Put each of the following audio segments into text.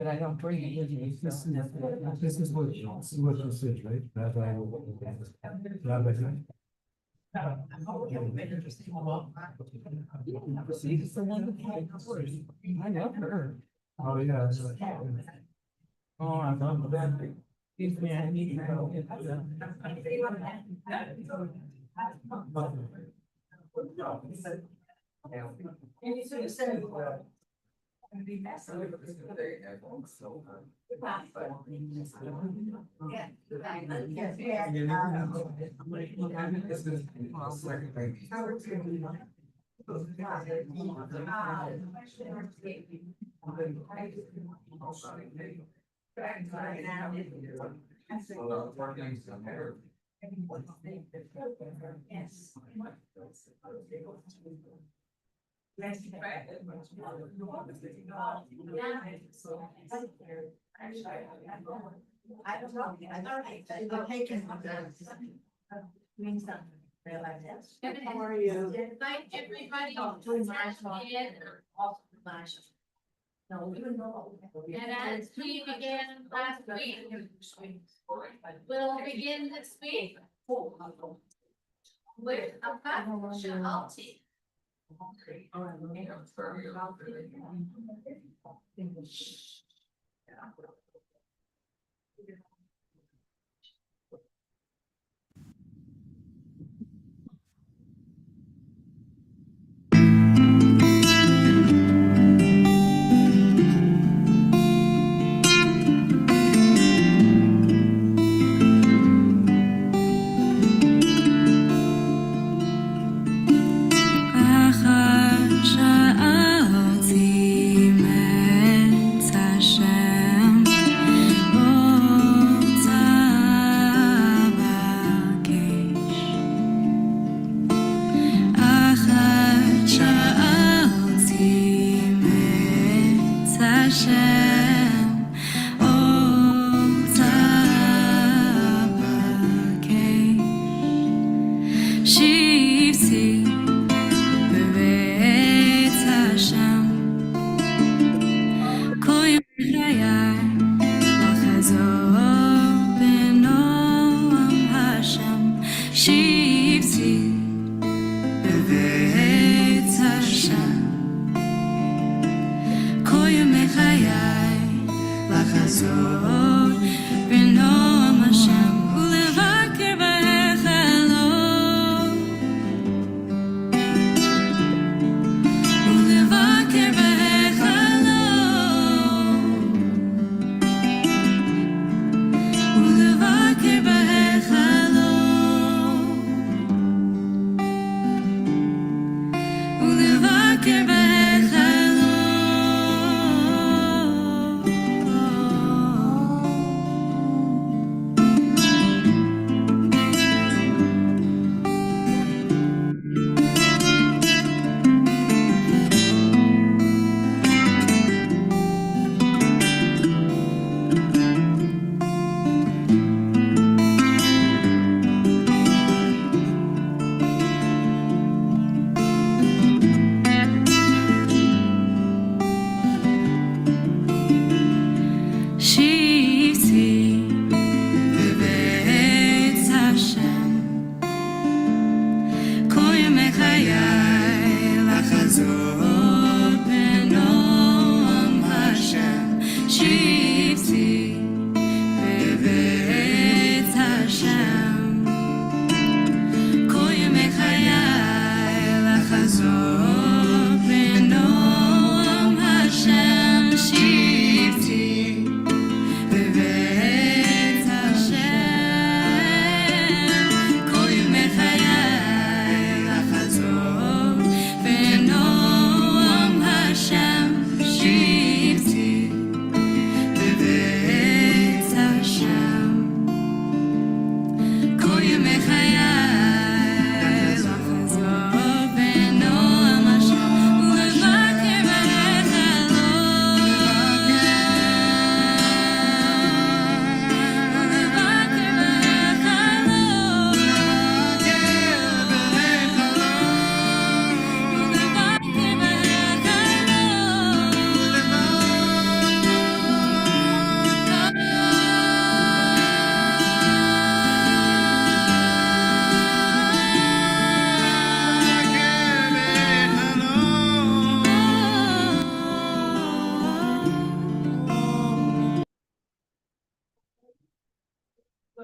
But I don't bring it with me, so. This is what you said, right? Rabbi. It's the one with the I love her. Oh, yeah. Oh, I love that. Excuse me, I need to go. Yes. I don't know. I'm taking means something. Realize that. How are you? Invite everybody to March. No, you know. And as we began last week, we'll begin this week with a Shalti.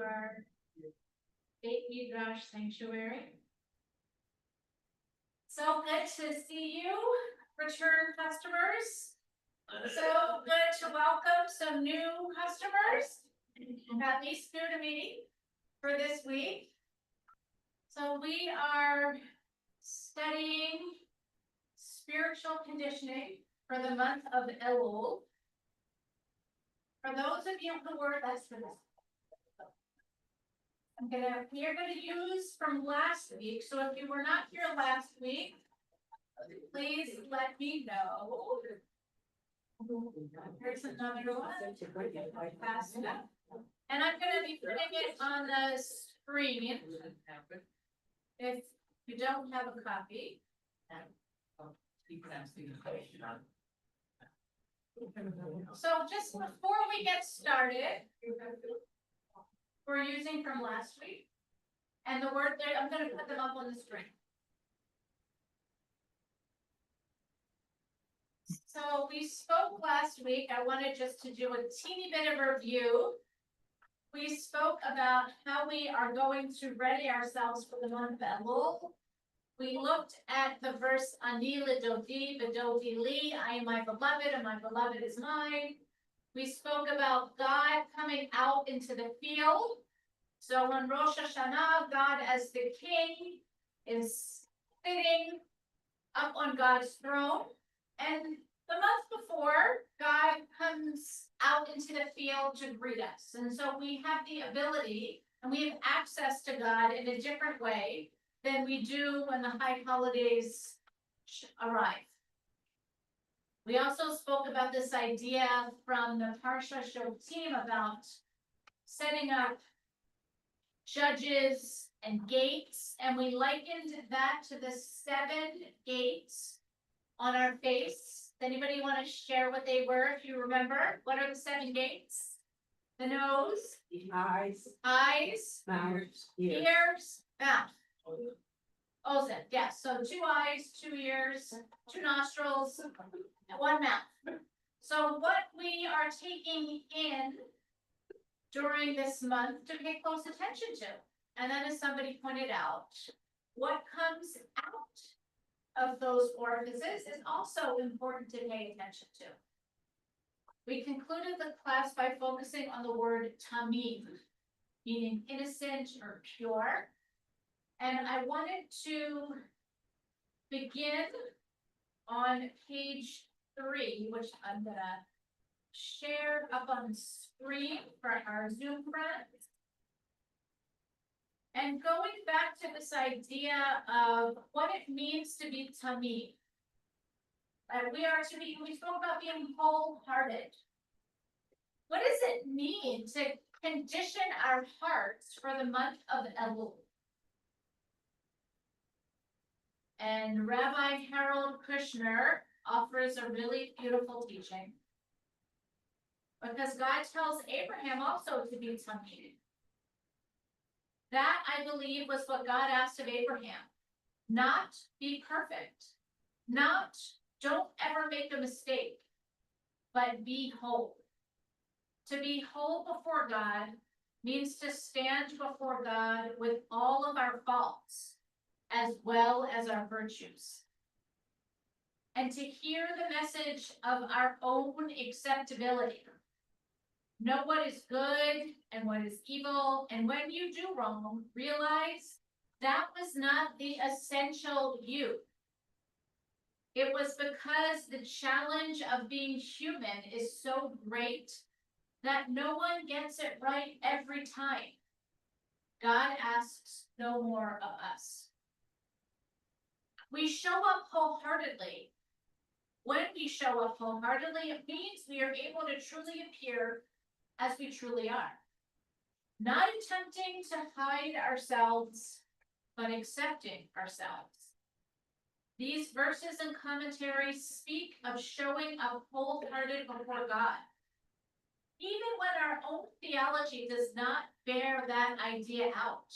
our Beit Midrash sanctuary. So good to see you, return customers. So good to welcome some new customers, at least new to me, for this week. So we are studying spiritual conditioning for the month of Elul. For those of you who were less for this, we are gonna use from last week. So if you were not here last week, please let me know. Here's another one. Pass it up. And I'm gonna be putting it on the screen. If you don't have a copy. So just before we get started, we're using from last week. And the word there, I'm gonna put them up on the screen. So we spoke last week. I wanted just to do a teeny bit of review. We spoke about how we are going to ready ourselves for the month of Elul. We looked at the verse Ani Lidodi, Bedodi Li, I am my beloved, and my beloved is mine. We spoke about God coming out into the field. So on Rosh Hashanah, God as the king is sitting up on God's throne. And the month before, God comes out into the field to greet us. And so we have the ability and we have access to God in a different way than we do when the high holidays arrive. We also spoke about this idea from the Parsha Shotim about setting up judges and gates, and we likened that to the 7 gates on our face. Does anybody want to share what they were, if you remember? What are the 7 gates? The nose, eyes, Mouth, ears, mouth. Ozen, yes. So 2 eyes, 2 ears, 2 nostrils, and 1 mouth. So what we are taking in during this month to pay close attention to. And then as somebody pointed out, what comes out of those orifices is also important to pay attention to. We concluded the class by focusing on the word tamim, meaning innocent or pure. And I wanted to begin on page 3, which I'm gonna share up on the screen for our Zoom friends. And going back to this idea of what it means to be tamim. We spoke about being wholehearted. What does it mean to condition our hearts for the month of Elul? And Rabbi Harold Kushner offers a really beautiful teaching. Because God tells Abraham also to be tamim. That, I believe, was what God asked of Abraham. Not be perfect. Not, don't ever make a mistake, but be whole. To be whole before God means to stand before God with all of our faults, as well as our virtues. And to hear the message of our own acceptability. Know what is good and what is evil, and when you do wrong, realize that was not the essential you. It was because the challenge of being human is so great that no one gets it right every time. God asks no more of us. We show up wholeheartedly. When we show up wholeheartedly, it means we are able to truly appear as we truly are. Not attempting to hide ourselves, but accepting ourselves. These verses and commentaries speak of showing up wholehearted before God. Even when our own theology does not bear that idea out,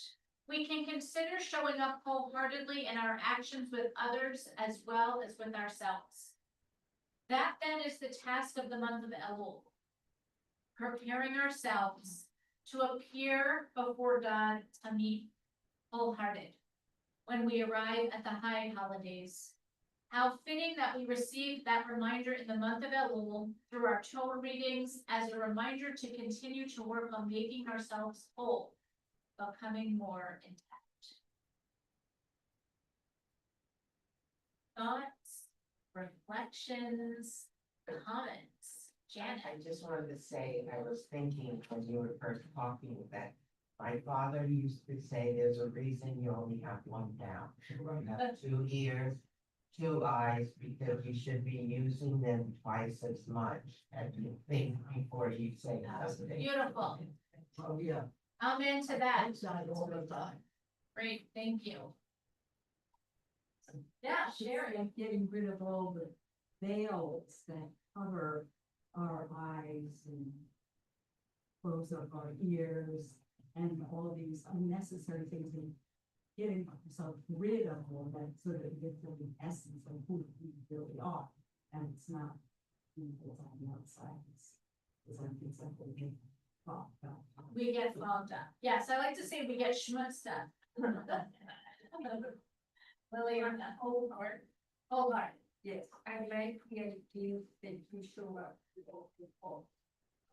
we can consider showing up wholeheartedly in our actions with others as well as with ourselves. That then is the task of the month of Elul. Preparing ourselves to appear before God to meet wholehearted when we arrive at the high holidays. How fitting that we receive that reminder in the month of Elul through our Torah readings as a reminder to continue to work on making ourselves whole, becoming more intact. Thoughts, reflections, comments? Janet? I just wanted to say, I was thinking when you were first talking that my father used to say, there's a reason you only have one down. You have 2 ears, 2 eyes, because you should be using them twice as much as you think before you say something. Beautiful. Oh, yeah. I'm into that. Outside all the time. Great, thank you. Yeah, Sherry. Like getting rid of all the veils that cover our eyes and close up our ears and all these unnecessary things, and getting ourselves rid of all that so that we get to the essence of who we really are. And it's not, what's on the outside, it's like we get fogged up. We get fogged up. Yes, I like to say we get schmutzed up. Lily on the whole heart. Whole heart. Yes, I like the idea that you show up with all people.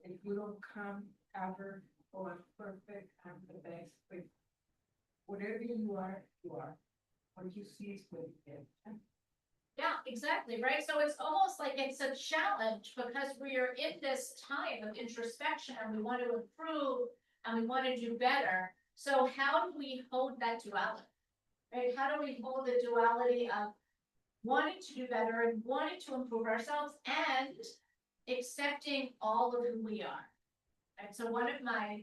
If you don't come covered or perfect, I'm the best, but whatever you are, you are. What you see is what you get. Yeah, exactly, right? So it's almost like it's a challenge because we are in this time of introspection and we want to improve and we want to do better. So how do we hold that duality? Right? How do we hold the duality of wanting to do better and wanting to improve ourselves and accepting all of who we are? Right? So one of my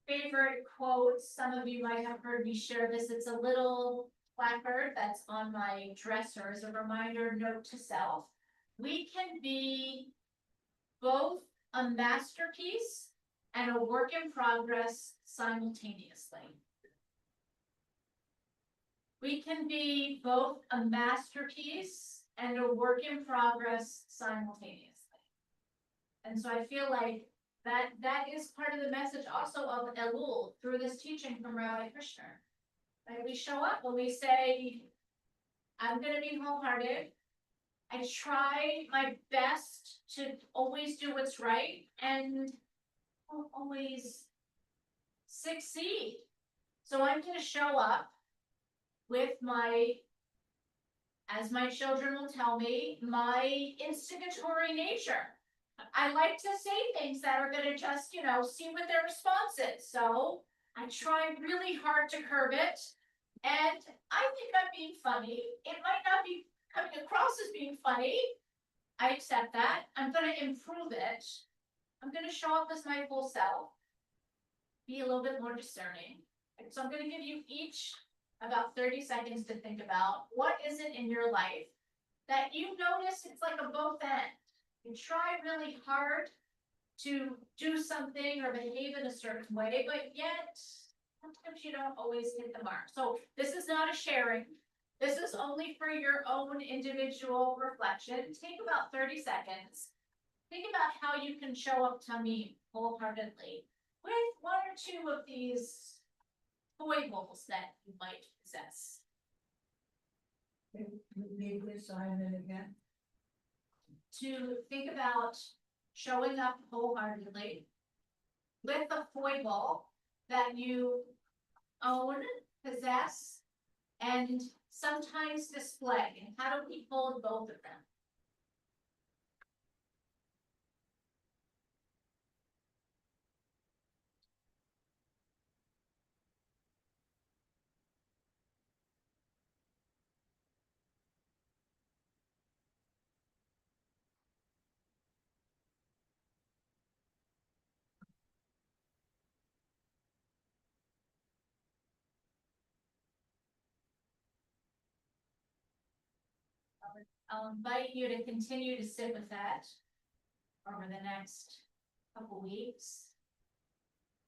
favorite quotes, some of you might have heard me share this, it's a little placard that's on my dresser as a reminder, note to self. We can be both a masterpiece and a work in progress simultaneously. We can be both a masterpiece and a work in progress simultaneously. And so I feel like that is part of the message also of Elul through this teaching from Rabbi Krishna. Right? We show up when we say, I'm gonna be wholehearted. I try my best to always do what's right and won't always succeed. So I'm gonna show up with my, as my children will tell me, my instigatory nature. I like to say things that are gonna just, see what their response is. So I try really hard to curb it. And I think I'm being funny. It might not be coming across as being funny. I accept that. I'm gonna improve it. I'm gonna show up as my full self. Be a little bit more discerning. So I'm gonna give you each about 30 seconds to think about what is it in your life that you notice it's like a both end. You try really hard to do something or behave in a certain way, but yet sometimes you don't always hit the mark. So this is not a sharing. This is only for your own individual reflection. Take about 30 seconds. Think about how you can show up to me wholeheartedly with 1 or 2 of these foibles that you might possess. Need we sign it again? To think about showing up wholeheartedly with a foible that you own, possess, and sometimes display. And how do we hold both of them? I'll invite you to continue to sit with that over the next couple weeks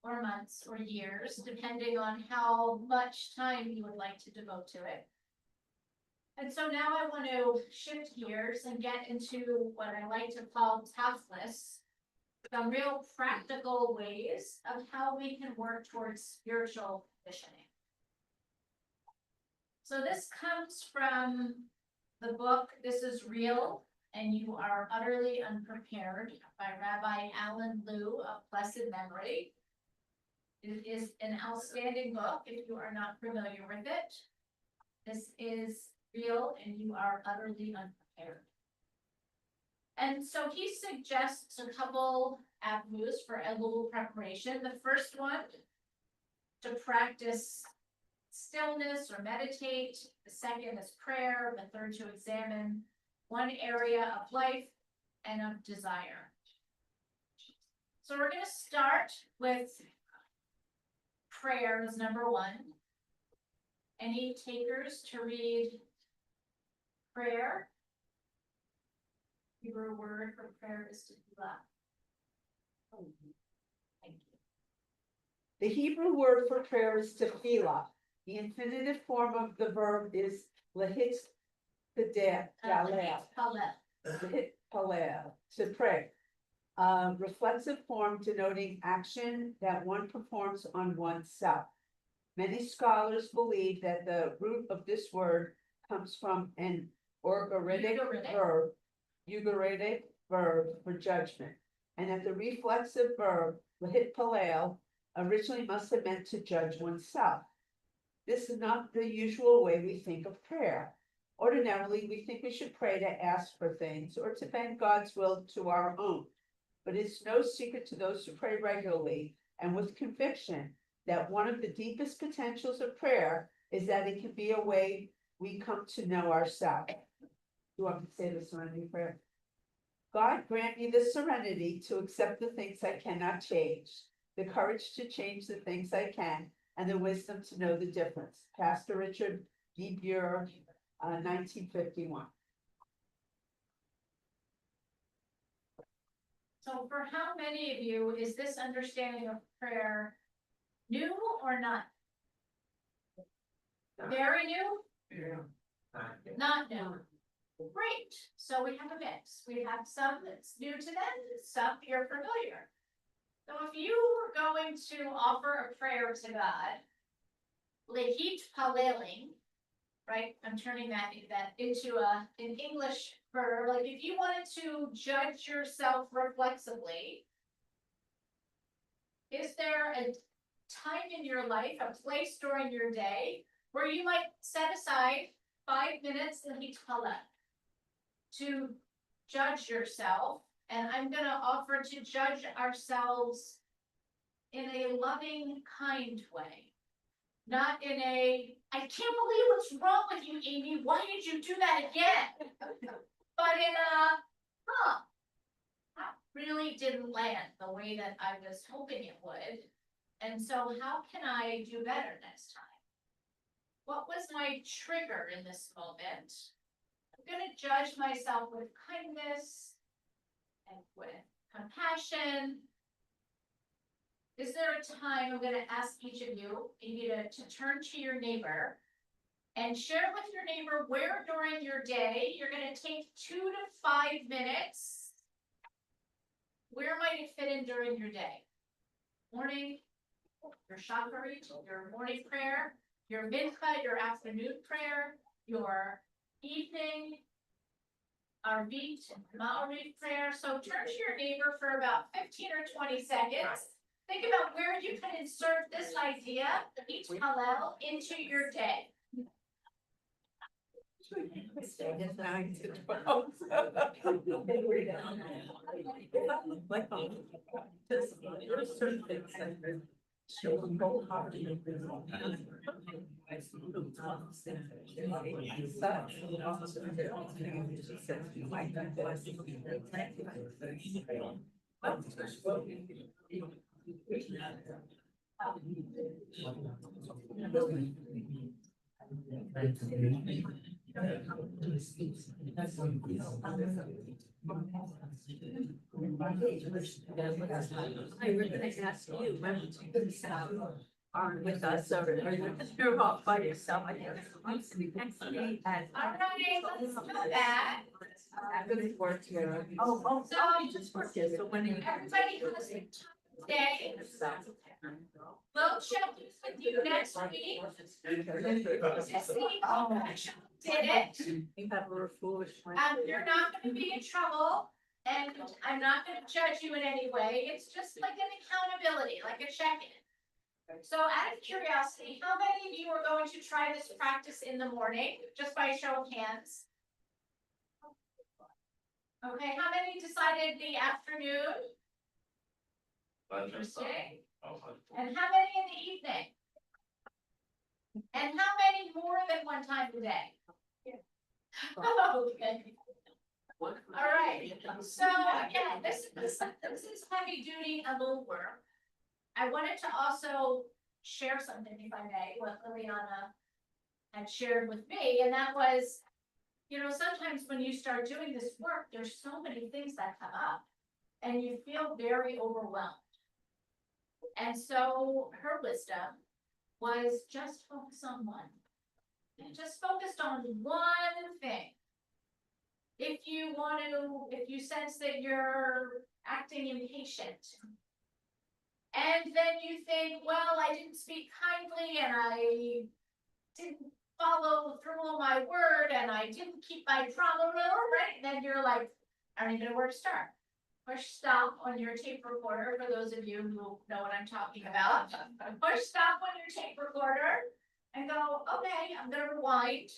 or months or years, depending on how much time you would like to devote to it. And so now I want to shift gears and get into what I like to call taskless. some real practical ways of how we can work towards spiritual conditioning. So this comes from the book, This Is Real, and You Are Utterly Unprepared by Rabbi Alan Liu of blessed memory. It is an outstanding book if you are not familiar with it. This is real and you are utterly unprepared. And so he suggests a couple avenues for Elul preparation. The first one, to practice stillness or meditate. The second is prayer. The third, to examine one area of life and of desire. So we're going to start with prayer as number one. Any takers to read prayer? Hebrew word for prayer is tefillah. Thank you. The Hebrew word for prayer is tefillah. The infinitive form of the verb is lahit palel, lahit palel, to pray. Reflexive form denoting action that one performs on oneself. Many scholars believe that the root of this word comes from an ugaritic verb for judgment, and that the reflexive verb lahit palel originally must have meant to judge oneself. This is not the usual way we think of prayer. Ordinarily, we think we should pray to ask for things or to bend God's will to our own. But it's no secret to those who pray regularly and with conviction that one of the deepest potentials of prayer is that it can be a way we come to know ourselves. You want me to say the serenity prayer? God grant me the serenity to accept the things I cannot change, the courage to change the things I can, and the wisdom to know the difference. Pastor Richard D. Buer, 1951. So for how many of you is this understanding of prayer new or not? Very new? Not new. Great. So we have a mix. We have some that's new to them, some you're familiar. So if you were going to offer a prayer to God, lahit paleling, right? I'm turning that into an English verb. Like if you wanted to judge yourself reflexively, is there a time in your life, a place during your day, where you might set aside 5 minutes lahit palel to judge yourself? And I'm going to offer to judge ourselves in a loving, kind way. Not in a, I can't believe what's wrong with you, Amy. Why did you do that again? But in a, that really didn't land the way that I was hoping it would. And so how can I do better next time? What was my trigger in this moment? I'm going to judge myself with kindness and with compassion. Is there a time I'm going to ask each of you, maybe to turn to your neighbor and share with your neighbor where during your day you're going to take 2 to 5 minutes. Where might it fit in during your day? Morning, your shacharit, your morning prayer, your mincha, your afternoon prayer, your evening, arvit, ma'ariv prayer. So turn to your neighbor for about 15 or 20 seconds. Think about where you can insert this idea, each palel, into your day. I was going to ask you, when you are with us, or you're all by yourself, I guess. All right, let's do that. Happening work here. So you just work here, so when everybody has a day, we'll check in with you next week. To see how much you did it. You have a foolish. You're not gonna be in trouble, and I'm not gonna judge you in any way, it's just like an accountability, like a check-in. So out of curiosity, how many of you are going to try this practice in the morning, just by show of hands? Okay, how many decided the afternoon? Interesting. And how many in the evening? And how many more than one time a day? Okay. All right, so again, this is heavy duty Elul work. I wanted to also share something, if I may, what Liliana had shared with me, and that was, you know, sometimes when you start doing this work, there's so many things that come up, and you feel very overwhelmed. And so her wisdom was just focus on one. And just focused on one thing. If you sense that you're acting impatient, and then you think, well, I didn't speak kindly, and I didn't follow through on my word, and I didn't keep my trauma, right? And then you're like, I don't even know where to start. Push stop on your tape recorder, for those of you who know what I'm talking about. Push stop on your tape recorder and go, okay, I'm gonna rewind.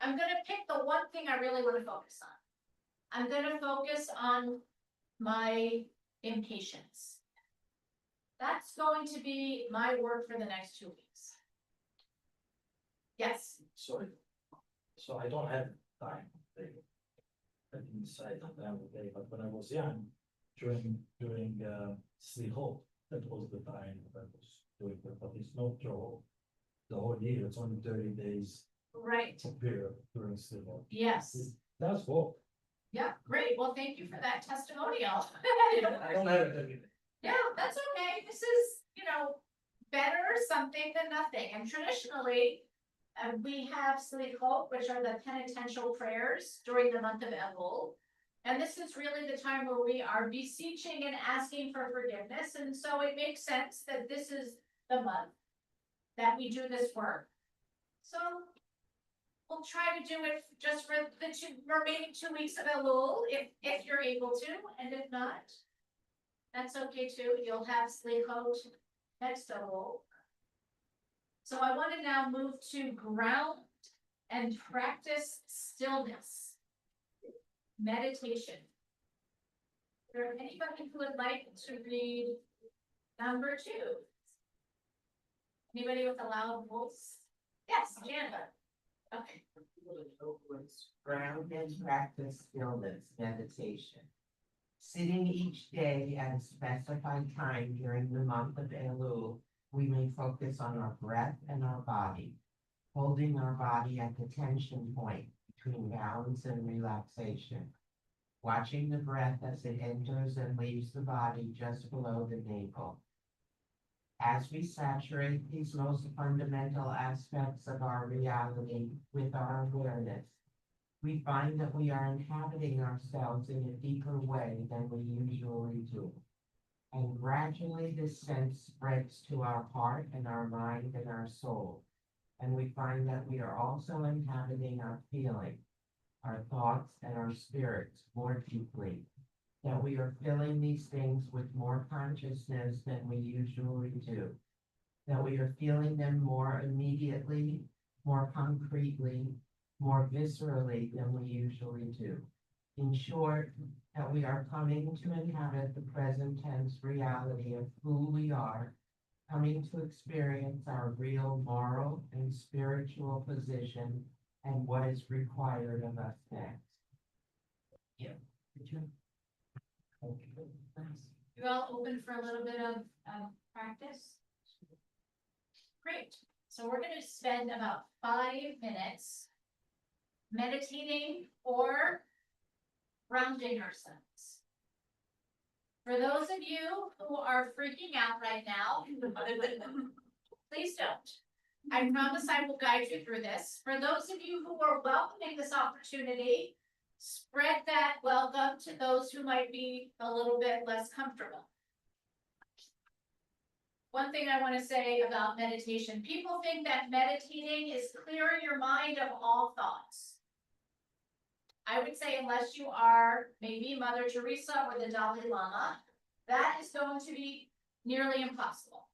I'm gonna pick the one thing I really want to focus on. I'm gonna focus on my impatience. That's going to be my work for the next 2 weeks. Yes, So I don't have time. I didn't decide that I would day, but when I was young, during Slichot, that was the time that I was doing that, but it's not the whole year, it's only 30 days right, period during Slichot. yes. That's all. Yeah, great. Well, thank you for that testimonial. I don't have it every day. Yeah, that's okay. This is, you know, better something than nothing. And traditionally, we have Slichot, which are the penitential prayers during the month of Elul. And this is really the time where we are beseeching and asking for forgiveness. And so it makes sense that this is the month that we do this work. So we'll try to do it just for the remaining 2 weeks of Elul, if you're able to, and if not, that's okay too. You'll have Slichot next Elul. So I want to now move to ground and practice stillness, meditation. Is there anybody who would like to read number 2? Anybody with a loud voice? Yes, Jana. Okay. Ground and practice stillness meditation. Sitting each day at a specified time during the month of Elul, we may focus on our breath and our body, holding our body at the tension point between balance and relaxation, watching the breath as it enters and leaves the body just below the navel. As we saturate these most fundamental aspects of our reality with our awareness, we find that we are inhabiting ourselves in a deeper way than we usually do. And gradually this sense spreads to our heart and our mind and our soul. And we find that we are also inhabiting our feeling, our thoughts, and our spirits more deeply. That we are filling these things with more consciousness than we usually do. That we are feeling them more immediately, more concretely, more viscerally than we usually do. In short, that we are coming to inhabit the present tense reality of who we are, coming to experience our real moral and spiritual position and what is required of us next. Yeah. You all open for a little bit of practice? Great. So we're going to spend about 5 minutes meditating or grounding ourselves. For those of you who are freaking out right now, please don't. I promise I will guide you through this. For those of you who are welcoming this opportunity spread that welcome to those who might be a little bit less comfortable. One thing I want to say about meditation, people think that meditating is clearing your mind of all thoughts. I would say unless you are maybe Mother Teresa or the Dalai Lama, that is going to be nearly impossible.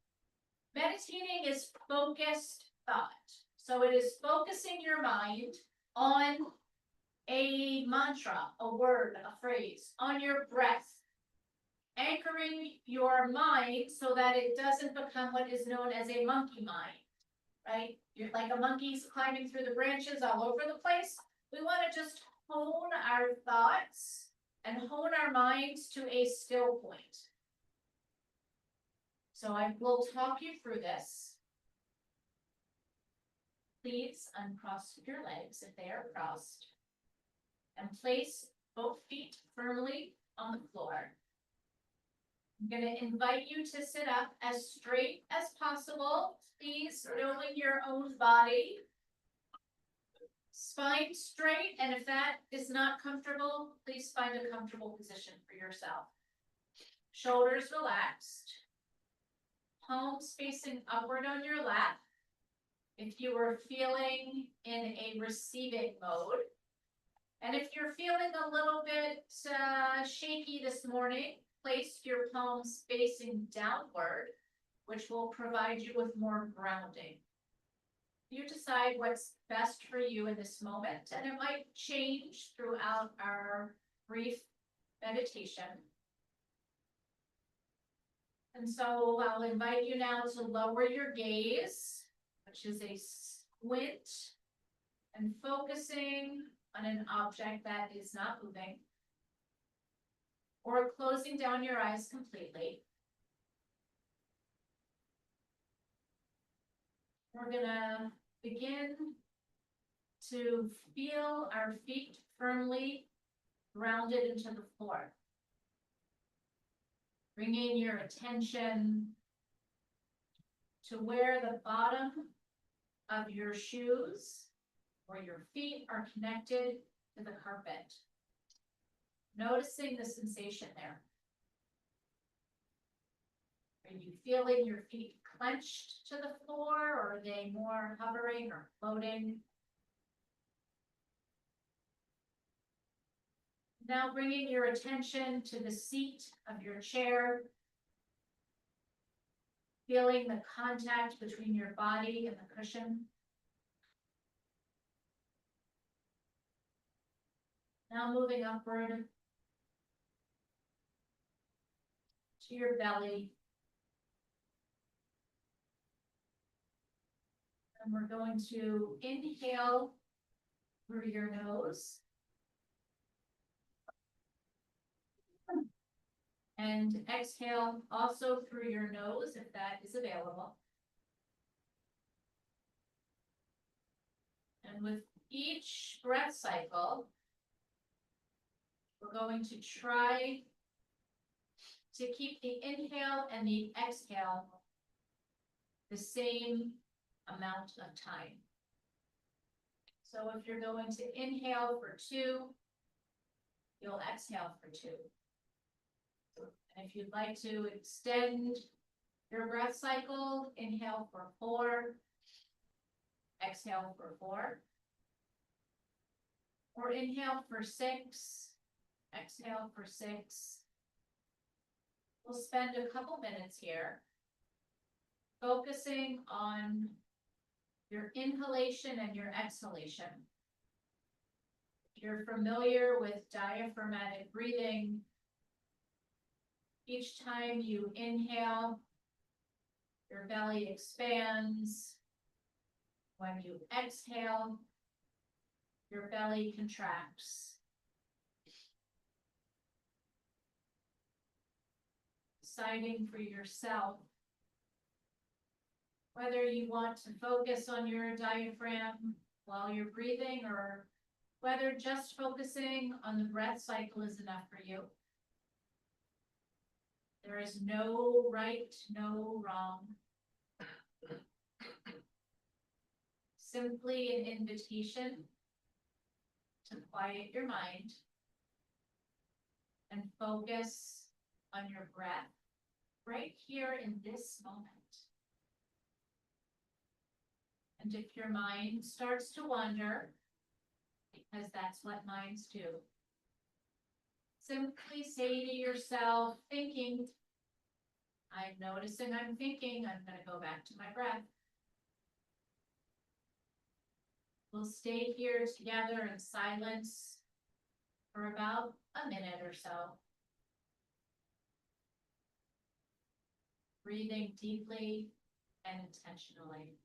Meditating is focused thought. So it is focusing your mind on a mantra, a word, a phrase, on your breath, anchoring your mind so that it doesn't become what is known as a monkey mind, right? You're like a monkey's climbing through the branches all over the place. We want to just hone our thoughts and hone our minds to a still point. So I will talk you through this. Please uncross your legs if they are crossed and place both feet firmly on the floor. I'm going to invite you to sit up as straight as possible. Please knowing your own body. Spine straight, and if that is not comfortable, please find a comfortable position for yourself. Shoulders relaxed. Palms facing upward on your lap. If you are feeling in a receiving mode, and if you're feeling a little bit shaky this morning, place your palms facing downward, which will provide you with more grounding. You decide what's best for you in this moment, and it might change throughout our brief meditation. And so I'll invite you now to lower your gaze, which is a squint, and focusing on an object that is not moving, or closing down your eyes completely. We're gonna begin to feel our feet firmly grounded into the floor. Bringing your attention to where the bottom of your shoes or your feet are connected to the carpet. Noticing the sensation there. Are you feeling your feet clenched to the floor, or are they more hovering or floating? Now bringing your attention to the seat of your chair, feeling the contact between your body and the cushion. Now moving upward to your belly. And we're going to inhale through your nose. And exhale also through your nose if that is available. And with each breath cycle, we're going to try to keep the inhale and the exhale the same amount of time. So if you're going to inhale for 2, you'll exhale for 2. And if you'd like to extend your breath cycle, inhale for 4, exhale for 4, or inhale for 6, exhale for 6. We'll spend a couple minutes here focusing on your inhalation and your exhalation. If you're familiar with diaphragmatic breathing, each time you inhale, your belly expands. When you exhale, your belly contracts. Deciding for yourself whether you want to focus on your diaphragm while you're breathing, or whether just focusing on the breath cycle is enough for you. There is no right, no wrong. Simply an invitation to quiet your mind and focus on your breath right here in this moment. And if your mind starts to wander, because that's what minds do, simply say to yourself, thinking, I'm noticing I'm thinking, I'm gonna go back to my breath. We'll stay here together in silence for about a minute or so. Breathing deeply and intentionally.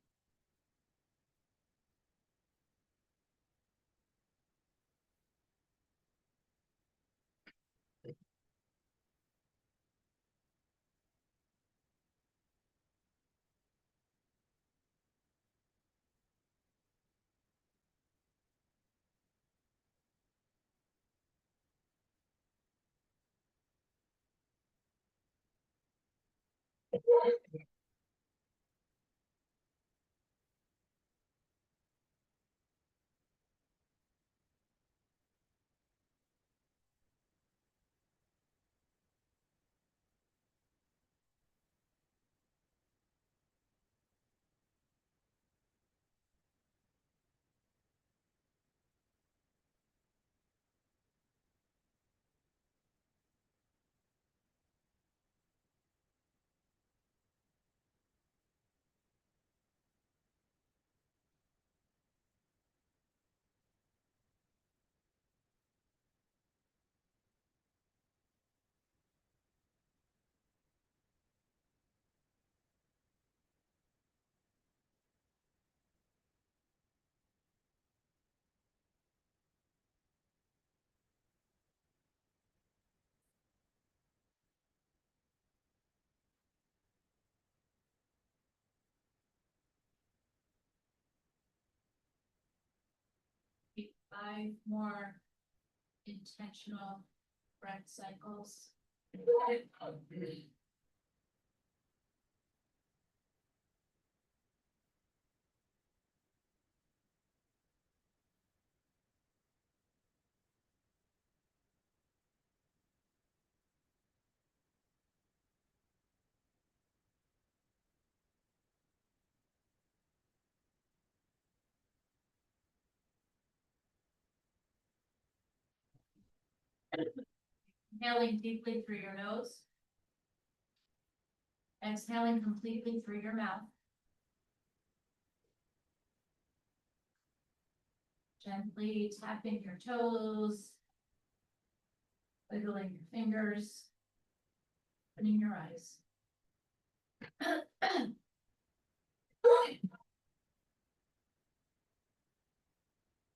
Take 5 more intentional breath cycles. Inhaling deeply through your nose. Exhaling completely through your mouth. Gently tapping your toes. Wiggling your fingers. Opening your eyes.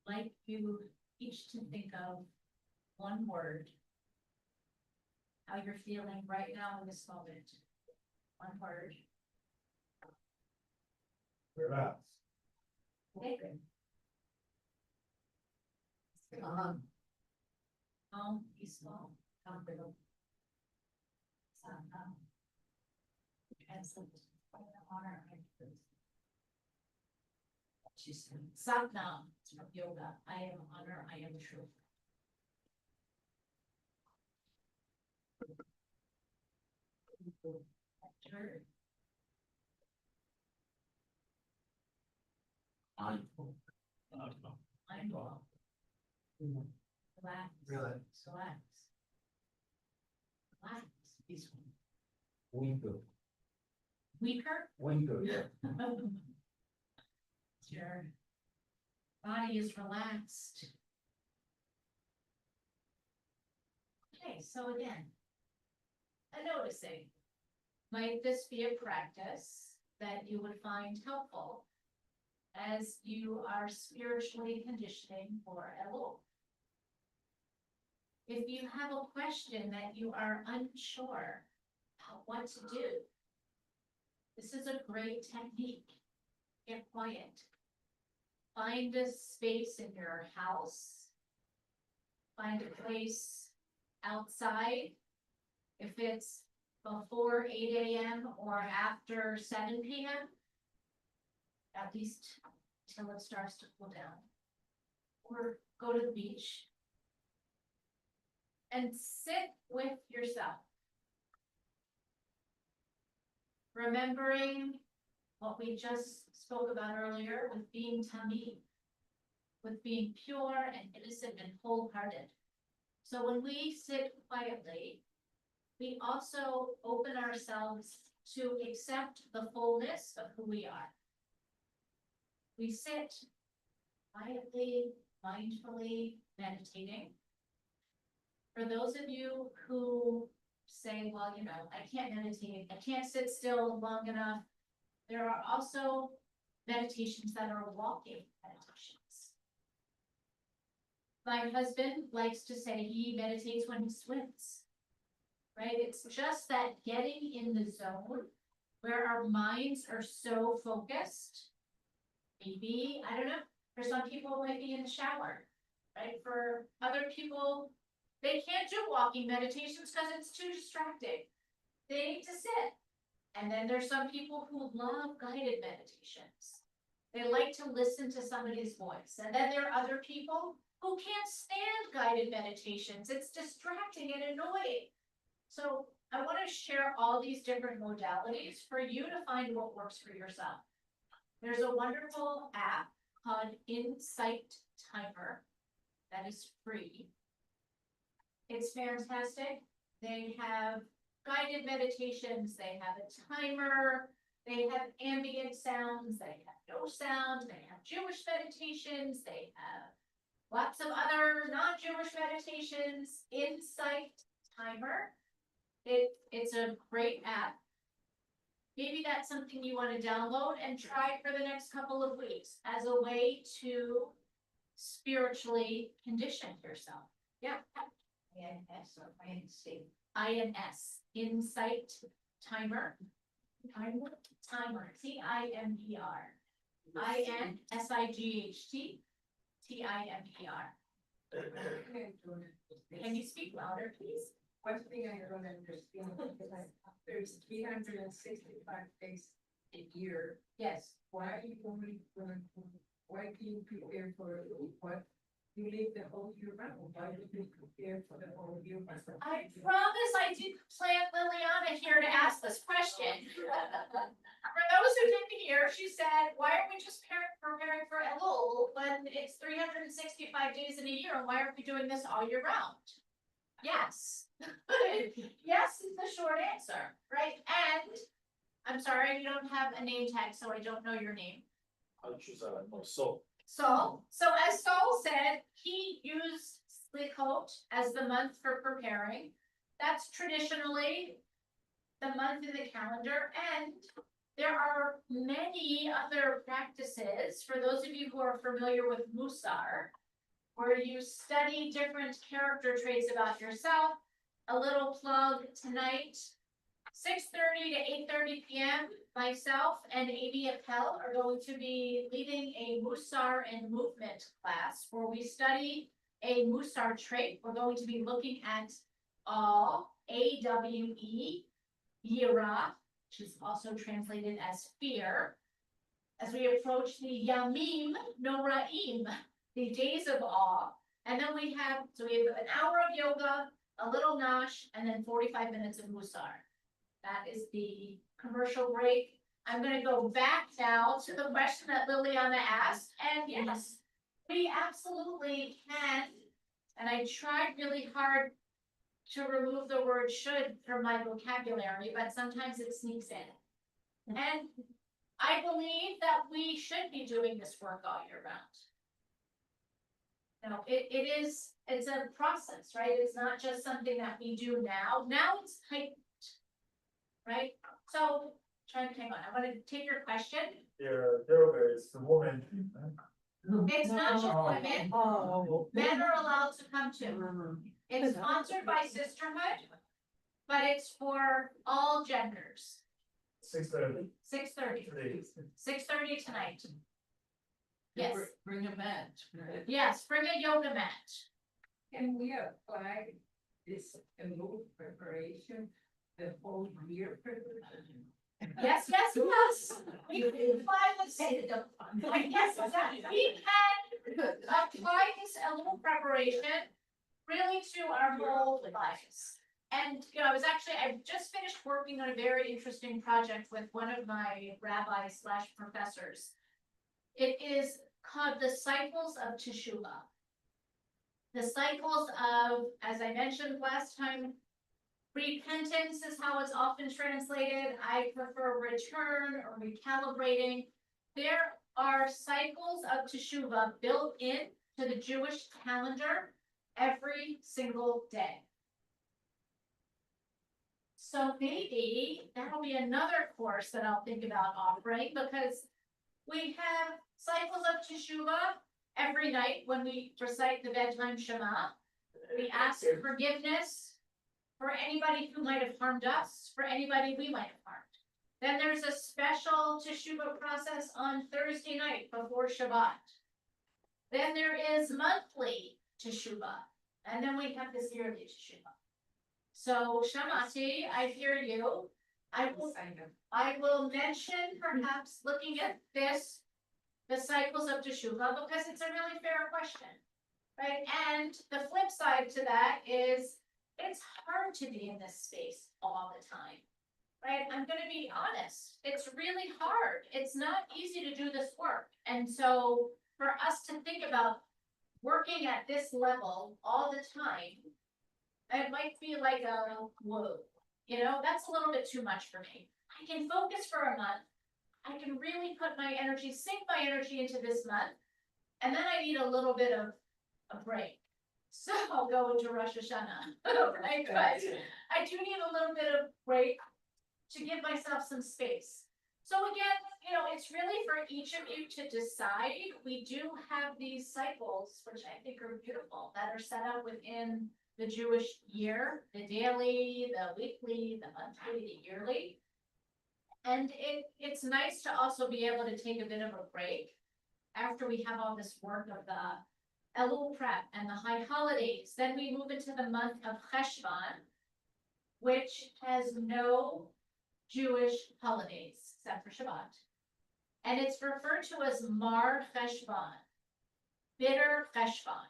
Like you each to think of one word. How you're feeling right now in this moment. One word. Relax. Okay, good. Calm, peaceful, comfortable. Excellent. Honor. She said, Satnam, it's from yoga. I am honor, I am truth. Enter. Mindful. Mindful. Relax. Relax. Relax. Relax. Peaceful. Winker. Weaker? Winker, yeah. Your body is relaxed. Okay, so again, noticing, might this be a practice that you would find helpful as you are spiritually conditioning for Elul? If you have a question that you are unsure about what to do, this is a great technique. Get quiet. Find a space in your house. Find a place outside. If it's before 8 a.m. or after 7 p.m., at least till it starts to cool down. or go to the beach and sit with yourself. Remembering what we just spoke about earlier with being tamid, with being pure and innocent and wholehearted. So when we sit quietly, we also open ourselves to accept the fullness of who we are. We sit quietly, mindfully, meditating. For those of you who say, well, you know, I can't meditate, I can't sit still long enough, there are also meditations that are walking meditations. My husband likes to say he meditates when he swims. Right? It's just that getting in the zone where our minds are so focused. Maybe, I don't know, for some people it might be in the shower, right? For other people, they can't do walking meditations because it's too distracting. They need to sit. And then there's some people who love guided meditations. They like to listen to somebody's voice. And then there are other people who can't stand guided meditations. It's distracting and annoying. So I want to share all these different modalities for you to find what works for yourself. There's a wonderful app called Insight Timer that is free. It's fantastic. They have guided meditations, they have a timer, they have ambient sounds, they have no sound, they have Jewish meditations, they have lots of other non-Jewish meditations. Insight Timer. It's a great app. Maybe that's something you want to download and try for the next couple of weeks as a way to spiritually condition yourself. Yeah. INS or INC? INS, Insight Timer. Timer? Timer, INSIGHT, TIMER. Can you speak louder, please? One thing I don't understand is that there's 365 days a year. Yes. Why are you only going to, why do you prepare for what? You live the whole year round. Why do you prepare for the whole year round? I promise I did plant Liliana here to ask this question. For those who didn't hear, she said, why are we just preparing for Elul when it's 365 days in a year? And why are we doing this all year round? Yes. Yes is the short answer, right? And I'm sorry, you don't have a name tag, so I don't know your name. I'll choose so. So as Saul said, he used Slichot as the month for preparing. That's traditionally the month in the calendar, and there are many other practices, for those of you who are familiar with Musar, where you study different character traits about yourself. A little plug tonight, 6:30 to 8:30 p.m. Myself and Amy Appel are going to be leading a Musar and movement class where we study a Musar trait. We're going to be looking at AWE, Yira, which is also translated as fear, as we approach the Yamim Noraim, the days of awe. And then we have an hour of yoga, a little nash, and then 45 minutes of Musar. That is the commercial break. I'm going to go back now to the question that Liliana asked. And yes, we absolutely can. And I tried really hard to remove the word should from my vocabulary, but sometimes it sneaks in. And I believe that we should be doing this work all year round. No, it's a process, right? It's not just something that we do now. Now it's heightened, right? So, hang on, I want to take your question. It's the woman. It's not just women. Oh. Men are allowed to come too. It's sponsored by Sisterhood, but it's for all genders. 6:30. 6:30. 6:30 tonight. Yes. Bring a mat. Yes, bring a yoga mat. Can we apply this Elul preparation the whole year preparation? Yes. We can fly with it. Yes, exactly. We can apply this Elul preparation really to our whole lives. And, you know, I just finished working on a very interesting project with one of my rabbis slash professors. It is called the cycles of Teshuvah. The cycles of, as I mentioned last time, repentance is how it's often translated. I prefer return or recalibrating. There are cycles of Teshuvah built in to the Jewish calendar every single day. So maybe that'll be another course that I'll think about offering, because we have cycles of Teshuvah every night when we recite the bedtime Shema. We ask forgiveness for anybody who might have harmed us, for anybody we might have harmed. Then there's a special Teshuvah process on Thursday night before Shabbat. Then there is monthly Teshuvah, and then we have this yearly Teshuvah. So Shamati, I hear you. I will mention perhaps looking at this, the cycles of Teshuvah, because it's a really fair question, right? And the flip side to that is it's hard to be in this space all the time, right? I'm going to be honest. It's really hard. It's not easy to do this work. And so for us to think about working at this level all the time, it might feel like a whoa, you know, that's a little bit too much for me. I can focus for a month. I can really put my energy, sink my energy into this month. And then I need a little bit of a break. So I'll go into Rosh Hashanah, right? But I do need a little bit of break to give myself some space. So again, you know, it's really for each of you to decide. We do have these cycles, which I think are beautiful, that are set up within the Jewish year, the daily, the weekly, the monthly, the yearly. And it's nice to also be able to take a bit of a break after we have all this work of the Elul prep and the high holidays. Then we move into the month of Cheshvan, which has no Jewish holidays except for Shabbat. And it's referred to as Mar Cheshvan, bitter Cheshvan,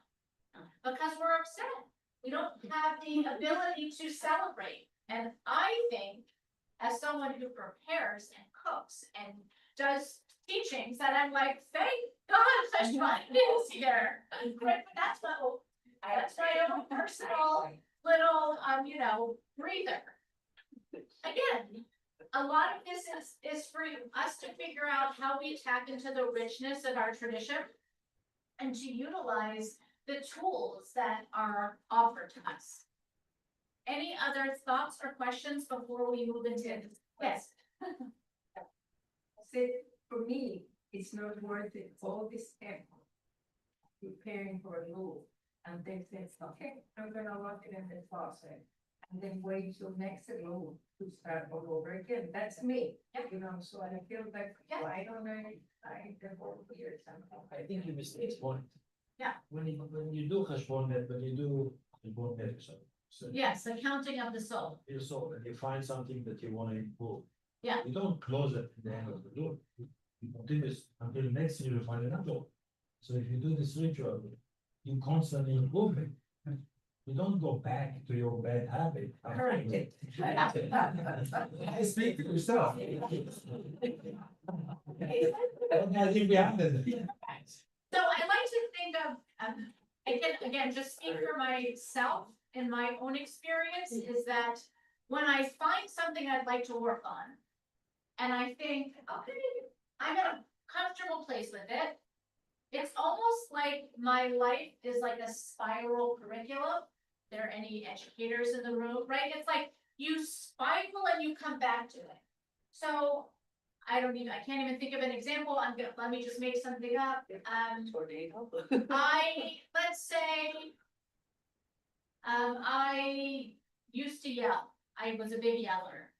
because we're upset. We don't have the ability to celebrate. And I think, as someone who prepares and cooks and does teachings, that I'm like, thank God Cheshvan is here. But that's my own personal little, you know, breather. Again, a lot of this is for us to figure out how we tap into the richness of our tradition and to utilize the tools that are offered to us. Any other thoughts or questions before we move into? Yes. Say, for me, it's not worth it, all this effort preparing for a move, and then says, okay, I'm gonna work it in the closet, and then wait till next move to start all over again. That's me, you know, so I feel like, why don't I the whole year somehow? I think you missed this point. Yeah. When you do Cheshbon Net, when you do Cheshbon Net, so Yes, accounting of the soul. your soul, and you find something that you want to improve. Yeah. You don't close it at the end of the door. You continue this until next year you find another. So if you do this ritual, you constantly improve it. You don't go back to your bad habit. Correct. Speak for yourself. I think we have that. So I like to think of, I can, again, just speak for myself in my own experience, is that when I find something I'd like to work on, and I think, okay, I'm in a comfortable place with it, it's almost like my life is like a spiral curriculum. There are any educators in the room, right? It's like you spiral and you come back to it. So I can't even think of an example. Let me just make something up. Tornado. Let's say, I used to yell. I was a big yeller,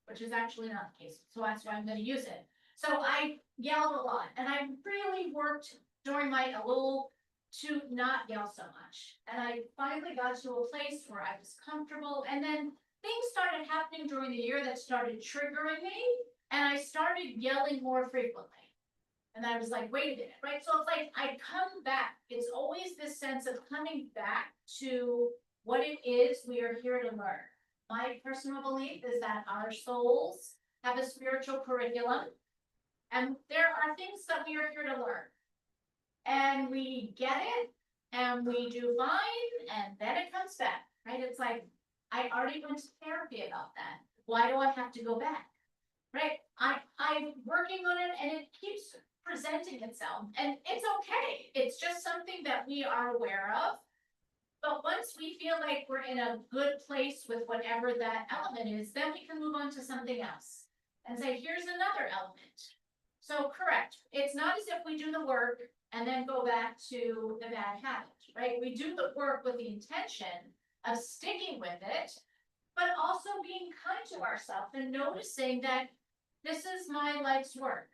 which is actually not the case. So that's why I'm going to use it. So I yelled a lot, and I really worked during my Elul to not yell so much. And I finally got to a place where I was comfortable, and then things started happening during the year that started triggering me, and I started yelling more frequently. And I was like, wait a minute, right? So it's like, I come back, it's always this sense of coming back to what it is we are here to learn. My personal belief is that our souls have a spiritual curriculum. And there are things that we are here to learn. And we get it, and we do fine, and then it comes back, right? It's like, I already went to therapy about that. Why do I have to go back? Right? I'm working on it and it keeps presenting itself, and it's okay. It's just something that we are aware of. But once we feel like we're in a good place with whatever that element is, then we can move on to something else and say, here's another element. So correct, it's not as if we do the work and then go back to the bad habit, right? We do the work with the intention of sticking with it, but also being kind to ourselves and noticing that this is my life's work,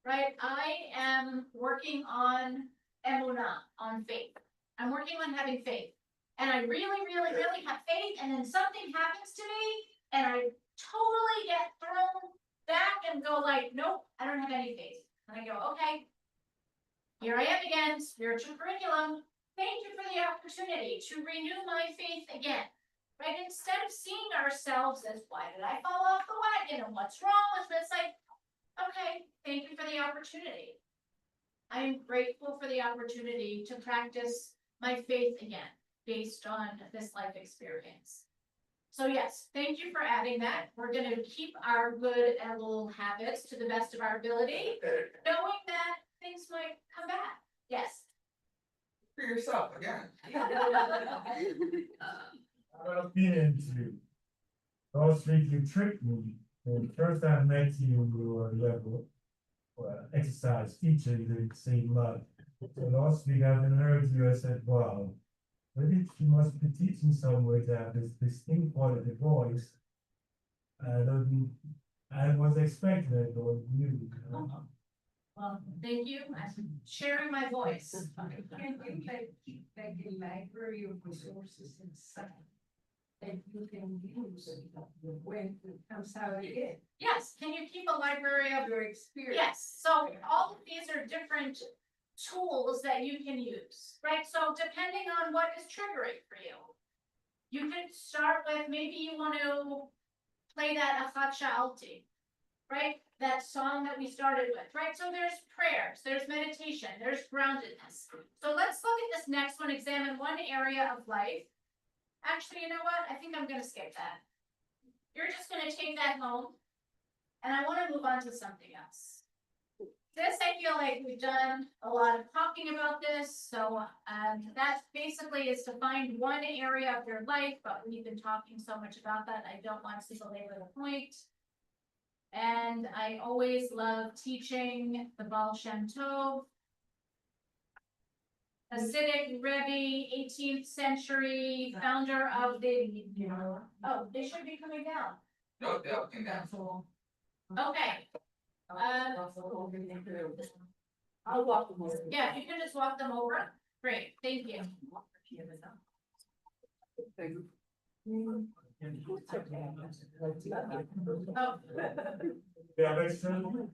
right? I am working on emunah, on faith. I'm working on having faith. And I really, really, really have faith, and then something happens to me, and I totally get thrown back and go like, nope, I don't have any faith. And I go, okay, here I am again, spiritual curriculum. Thank you for the opportunity to renew my faith again. Right? Instead of seeing ourselves as, why did I fall off the wagon and what's wrong with this? Like, okay, thank you for the opportunity. I am grateful for the opportunity to practice my faith again based on this life experience. So yes, thank you for adding that. We're going to keep our good Elul habits to the best of our ability, knowing that things might come back. Yes. For yourself again. I've been into. Last week you tricked me. The first time I met you, you were level exercise teacher, you did same mud. So last week I haven't heard you, I said, wow, maybe she must be teaching somewhere to have this distinct quality voice. I was expecting it, or you. Well, thank you. I'm sharing my voice. Can you keep like a library of resources inside that you can use when it comes out again? Yes, can you keep a library of Your experience. Yes, so all of these are different tools that you can use, right? So depending on what is triggering for you. You could start with, maybe you want to play that Achat Sha'alti, right? That song that we started with, right? So there's prayers, there's meditation, there's groundedness. So let's look at this next one, examine one area of life. Actually, you know what? I think I'm gonna skip that. You're just gonna take that home. And I want to move on to something else. This, I feel like we've done a lot of talking about this, so that basically is to find one area of your life, but we've been talking so much about that, I don't want to belabor the point. And I always love teaching the Baal Shem Tov, Hasidic Rebbe, 18th century, founder of the, oh, they should be coming down. No, they'll come down. Okay. I'll walk them over. Yeah, you can just walk them over. Great, thank you. Oh, Yeah, that's true.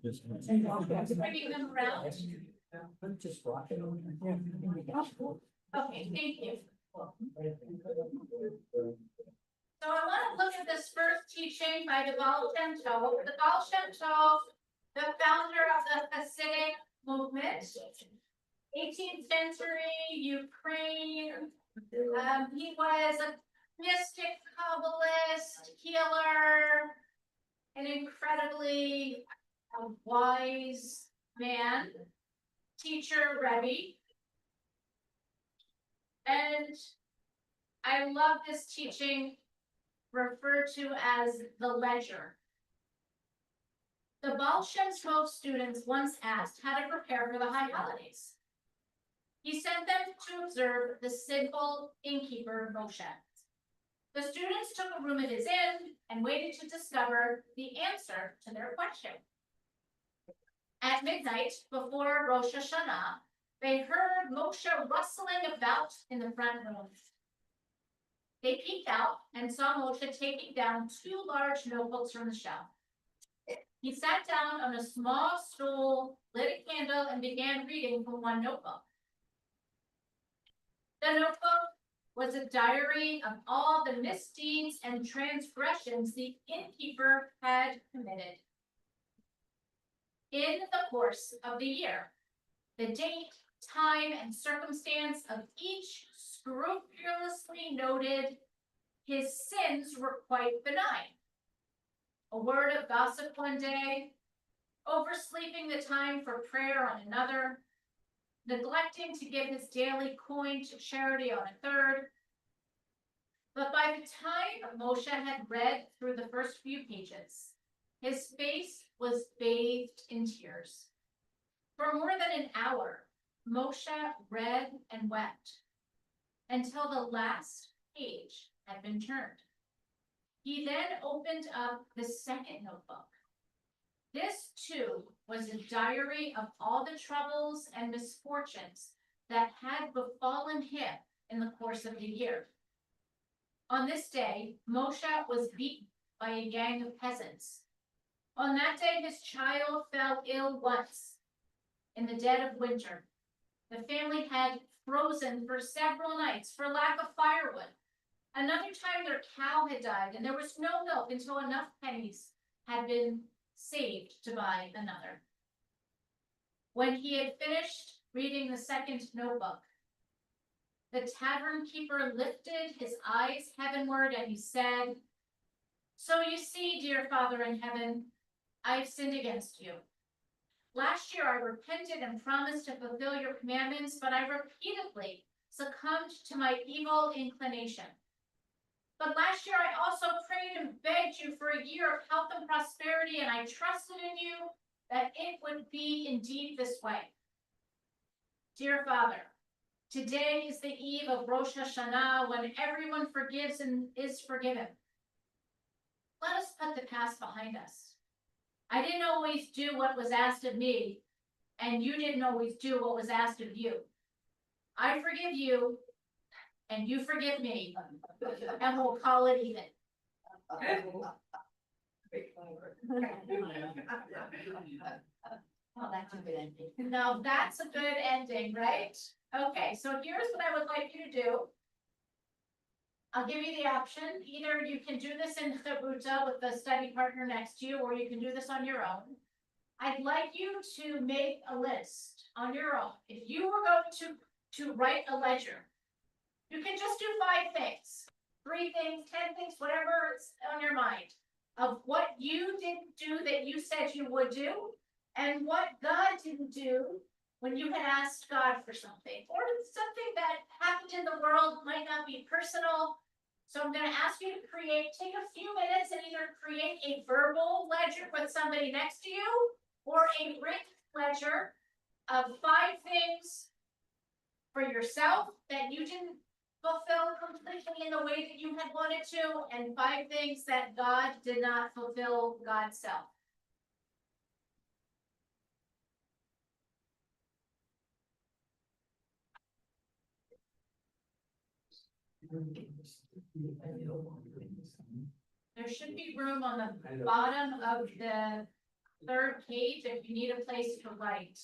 bringing them around. Okay, thank you. So I want to look at this first teaching by the Baal Shem Tov. The Baal Shem Tov, the founder of the Hasidic movement, 18th century Ukraine. He was a mystic, Kabbalist, healer, an incredibly wise man, teacher, Rabbi. And I love this teaching, referred to as the ledger. The Baal Shem Tov students once asked how to prepare for the high holidays. He sent them to observe the simple innkeeper Moshe. The students took a room at his inn and waited to discover the answer to their question. At midnight, before Rosh Hashanah, they heard Moshe rustling about in the front room. They peeked out and saw Moshe taking down 2 large notebooks from the shelf. He sat down on a small stool, lit a candle, and began reading from one notebook. The notebook was a diary of all the misdeeds and transgressions the innkeeper had committed. In the course of the year, the date, time, and circumstance of each scrupulously noted. His sins were quite benign. A word of gossip one day, oversleeping the time for prayer on another, neglecting to give his daily coin to charity on a third. But by the time Moshe had read through the first few pages, his face was bathed in tears. For more than an hour, Moshe read and wept until the last page had been turned. He then opened up the second notebook. This too was a diary of all the troubles and misfortunes that had befallen him in the course of the year. On this day, Moshe was beaten by a gang of peasants. On that day, his child fell ill once in the dead of winter. The family had frozen for several nights for lack of firewood. Another time their cow had died and there was no milk until enough pennies had been saved to buy another. When he had finished reading the second notebook, the tavern keeper lifted his eyes heavenward and he said, "So you see, dear Father in heaven, I've sinned against you. Last year I repented and promised to fulfill your commandments, but I repeatedly succumbed to my evil inclination. But last year I also prayed and begged you for a year of health and prosperity, and I trusted in you that it would be indeed this way. Dear Father, today is the eve of Rosh Hashanah, when everyone forgives and is forgiven. Let us put the past behind us. I didn't always do what was asked of me, and you didn't always do what was asked of you. I forgive you, and you forgive me, and we'll call it even." Oh, that's a good ending. Now that's a good ending, right? Okay, so here's what I would like you to do. I'll give you the option. Either you can do this in Chabruta with the study partner next to you, or you can do this on your own. I'd like you to make a list on your own. If you were going to write a ledger, you can just do 5 things, 3 things, 10 things, whatever's on your mind, of what you didn't do that you said you would do, and what God didn't do when you had asked God for something, or something that happened in the world, might not be personal. So I'm going to ask you to take a few minutes and either create a verbal ledger with somebody next to you, or a written ledger of 5 things for yourself that you didn't fulfill completely in the way that you had wanted to, and 5 things that God did not fulfill God's self. There should be room on the bottom of the 3rd page if you need a place to write.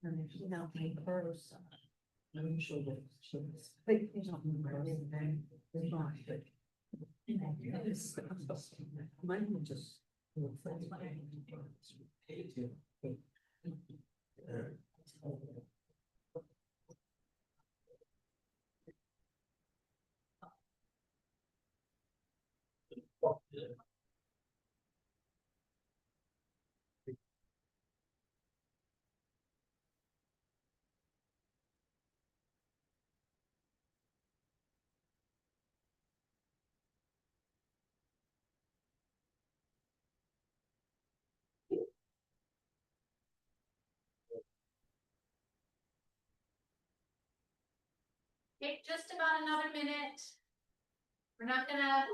And if you know me first. Let me show them. Mine will just. Take just about another minute. We're not gonna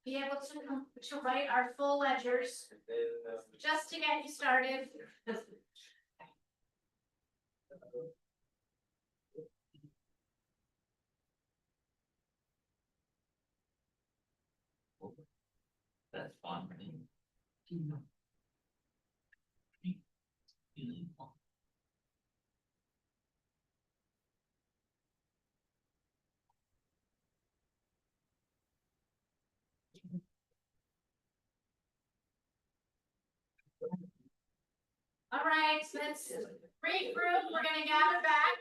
be able to write our full ledgers, just to get you started. That's fun. All right, so let's regroup, we're gonna gather back.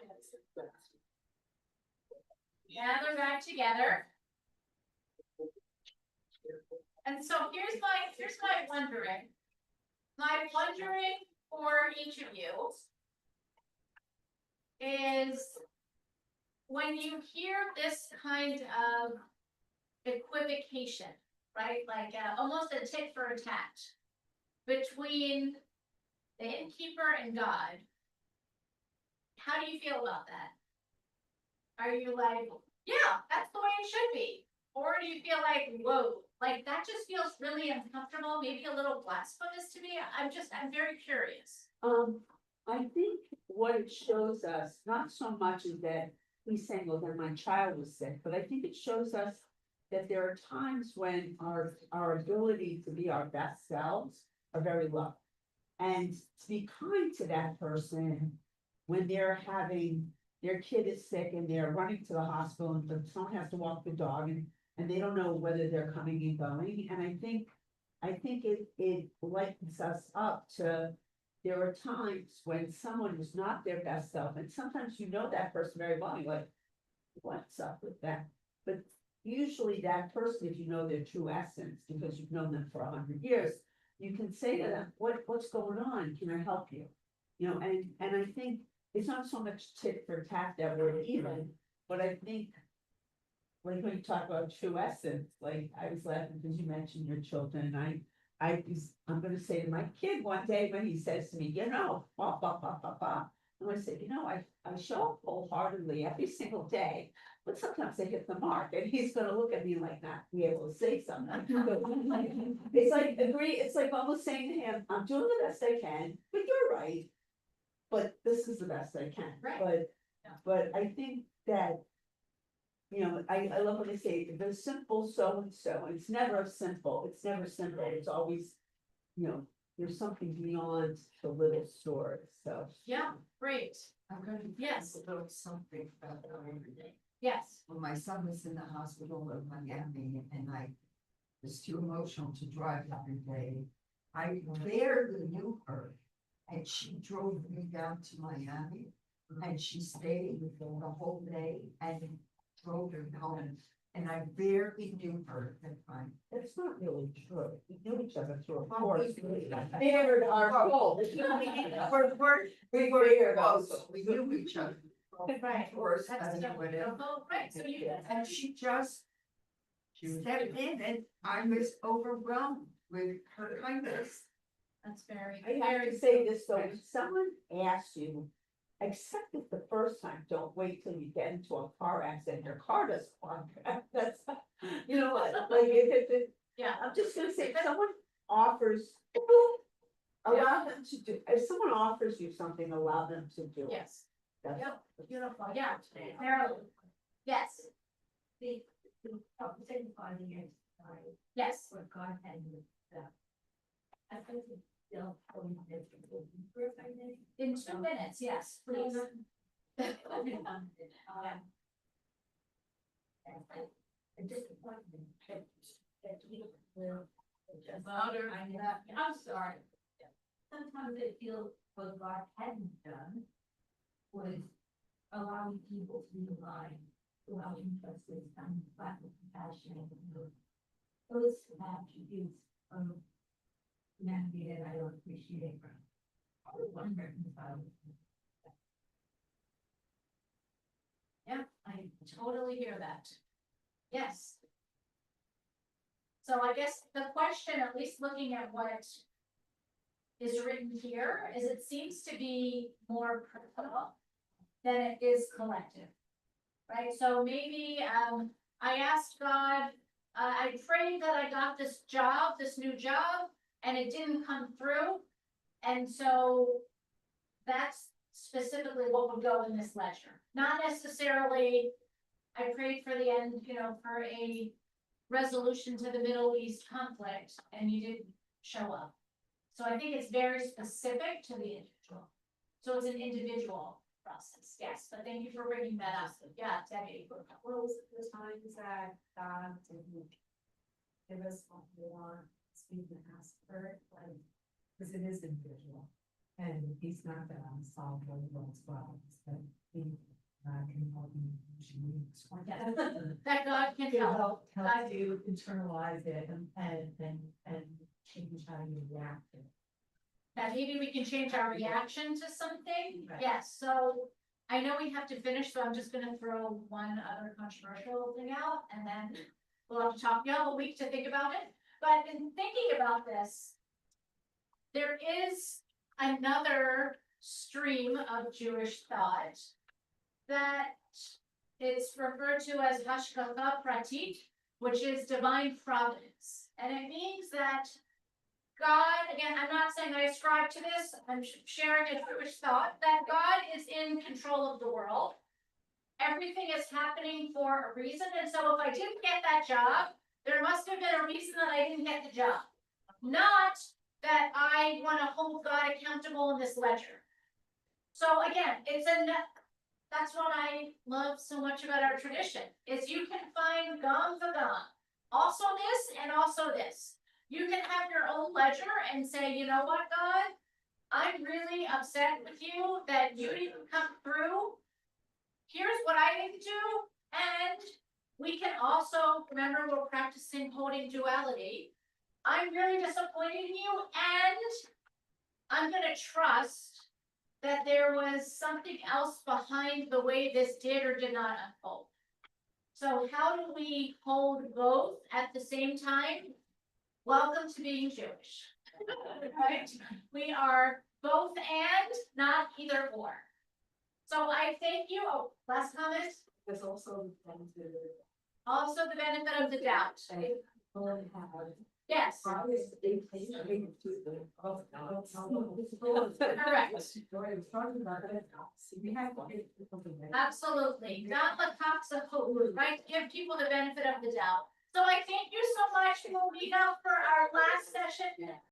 Gather back together. And so here's my wondering. My wondering for each of you is when you hear this kind of equivocation, right? Like almost a tit for tat between the innkeeper and God. How do you feel about that? Are you like, yeah, that's the way it should be? Or do you feel like, whoa, like that just feels really uncomfortable, maybe a little blasphemous to me? I'm very curious. I think what it shows us, not so much is that he's saying, well, then my child was sick, but I think it shows us that there are times when our ability to be our best selves are very low. And to be kind to that person when they're having, their kid is sick and they're running to the hospital and someone has to walk the dog and they don't know whether they're coming and going. And I think it lightens us up to, there are times when someone is not their best self, and sometimes you know that person very well, you're like, what's up with that? But usually that person, if you know their true essence, because you've known them for 100 years, you can say to them, what's going on? Can I help you? You know, and I think it's not so much tit for tat that we're even, but I think like when you talk about true essence, like I was laughing because you mentioned your children, and I'm gonna say to my kid one day when he says to me, you know, bah, bah, bah, bah, bah. And I said, you know, I show up wholeheartedly every single day, but sometimes I hit the mark, and he's gonna look at me like not be able to say something. It's like it's like almost saying to him, I'm doing the best I can, but you're right. But this is the best I can. Right. But I think that, you know, I love when they say the simple so and so. It's never simple. It's never simple. It's always, you know, there's something beyond the little story. So Yeah, great. I'm gonna. Yes. A little something about everything. Yes. When my son was in the hospital in Miami and I was too emotional to drive every day, I barely knew her. And she drove me down to Miami and she stayed with me the whole day and drove her home. And I barely knew her at the time. that's not really true. We knew each other through a Well, course. we- Favored our goal. We were close, we knew each other. Right. Course, That's and whatever. Oh, right, so you. And she just stepped in and I was overwhelmed with her kindness. That's very, I have very. to say this though, when someone asks you, accept it the first time, don't wait till you get into a car accident, your car doesn't work. That's, you know, like if Yeah, I'm just gonna say, if someone offers, allow them to do, if someone offers you something, allow them to do it. yes, That's- yep, beautiful, yeah, Marilyn. Yes, Finding it, yes, what God had with that. I think it's still going to in 2 minutes, yes, please. A disappointment. That we will just. Louder. I'm sorry. Sometimes I feel what God hadn't done was allowing people to be alive, allowing justice and lack of compassion. Those attributes of humanity that I don't appreciate. I was wondering about. Yeah, I totally hear that. Yes. So I guess the question, at least looking at what is written here, is it seems to be more personal than it is collective. Right, so maybe, I asked God, I prayed that I got this job, this new job, and it didn't come through. And so that's specifically what would go in this ledger. Not necessarily, I prayed for the end, for a resolution to the Middle East conflict, and you didn't show up. So I think it's very specific to the individual. So it's an individual process, yes, but thank you for bringing that up. Yeah, Debbie. What was the times that God didn't give us what we want, speak and ask for it, like, because it is individual. And he's not gonna solve what he wants problems, but he can help you. That God can He'll help. help you internalize it and change how you react to it. That maybe we can change our reaction to something. Right. Yes, so I know we have to finish, so I'm just gonna throw one other controversial thing out, and then we'll have to talk, you have a week to think about it. But in thinking about this, there is another stream of Jewish thought that is referred to as hashgacha pratit, which is divine providence. And it means that God, again, I'm not saying I ascribe to this, I'm sharing a Jewish thought, that God is in control of the world. Everything is happening for a reason, and so if I didn't get that job, there must have been a reason that I didn't get the job. Not that I want to hold God accountable in this ledger. So again, that's what I love so much about our tradition, is you can find gam v'gam, also this and also this. You can have your own ledger and say, you know what, God, I'm really upset with you that you didn't come through. Here's what I need to do. And we can also, remember, we're practicing holding duality. I'm really disappointed in you, and I'm gonna trust that there was something else behind the way this did or did not unfold. So how do we hold both at the same time? Welcome to being Jewish. Right? We are both and, not either or. So I thank you. Oh, last comment? There's also Also the benefit of the doubt. Yes. Absolutely. Not the cops of hope, right? Give people the benefit of the doubt. So I thank you so much. We'll meet up for our last session